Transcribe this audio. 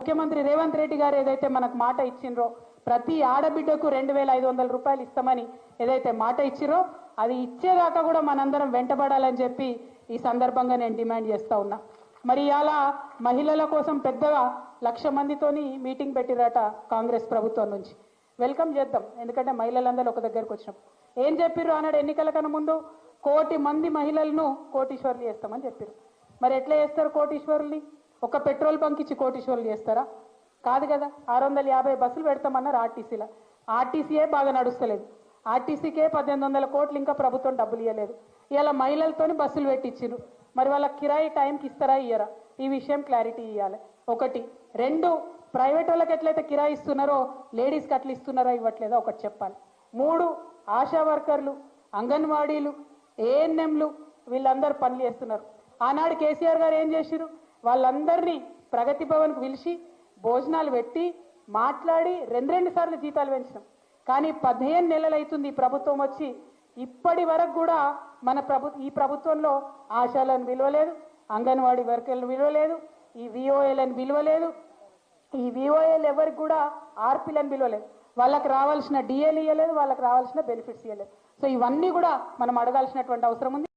ముఖ్యమంత్రి రేవంత్ రెడ్డి గారు ఏదైతే మనకు మాట ఇచ్చిండ్రో ప్రతి ఆడబిడ్డకు 2500 రూపాయలు ఇస్తామని ఏదైతే మాట ఇచ్చిరో అది ఇచ్చేదాకా కూడా మనందరం వెంటబడాలని చెప్పి ఈ సందర్భంగా నేను డిమాండ్ చేస్తా ఉన్నా. మరి అలా మహిళల కోసం పెద్దగా 1,00,000 మందితోని మీటింగ్ పెట్టిరట కాంగ్రెస్ ప్రభుత్వం నుంచి. వెల్కమ్ చేద్దాం, ఎందుకంటే మహిళలందరూ ఒక దగ్గరకు వచ్చినాం. ఏం చెప్పిర్రు అన్నాడు ఎన్నికల కన్నా ముందు 1,00,00,000 మంది మహిళలను కోటీశ్వర్లు చేస్తామని చెప్పారు. మరి ఎట్లా చేస్తారు కోటీశ్వరుల్ని? ఒక పెట్రోల్ బంక్ ఇచ్చి కోటీశ్వర్లు చేస్తారా? కాదు కదా. 650 బస్సులు పెడతామన్నారు ఆర్టీసీలో. ఆర్టీసీయే బాగా నడుస్తలేదు. ఆర్టీసీకే 1,800 కోట్లు ఇంకా ప్రభుత్వం డబ్బులు ఇవ్వలేదు. ఇలా మహిళలతోని బస్సులు పెట్టించారు. మరి వాళ్ళ కిరాయి టైంకి ఇస్తారా ఇయ్యరా? ఈ విషయం క్లారిటీ ఇవ్వాలి. ఒకటి. రెండు, ప్రైవేట్ వాళ్ళకి ఎట్లయితే కిరాయి ఇస్తున్నారో లేడీస్కి అట్లా ఇస్తున్నారా ఇవ్వట్లేదా ఒకటి చెప్పాలి. మూడు, ఆశా వర్కర్లు, అంగన్వాడీలు, ఏఎన్ఎంలు వీళ్ళందరూ పనులు చేస్తున్నారు. ఆనాడు కేసీఆర్ గారు ఏం చేసిరు? వాళ్ళందరినీ ప్రగతి భవన్కు పిలిచి భోజనాలు పెట్టి మాట్లాడి 2 సార్లు జీతాలు పెంచినాం. కానీ 15 నెలలు అవుతుంది ఈ ప్రభుత్వం వచ్చి, ఇప్పటి వరకు కూడా మన ఈ ప్రభుత్వంలో ఆశాలను విలువలేదు, అంగన్వాడీ వర్కర్లను విలువలేదు, ఈ విఓఏలను విలువలేదు, ఈ విఓఏలు ఎవరికి కూడా ఆర్పీలను విలువలేదు. వాళ్ళకి రావాల్సిన డిఏలు ఇవ్వలేదు, వాళ్ళకి రావాల్సిన బెనిఫిట్స్ ఇవ్వలేదు. సో ఇవన్నీ కూడా మనం అడగాల్సినటువంటి అవసరం ఉంది.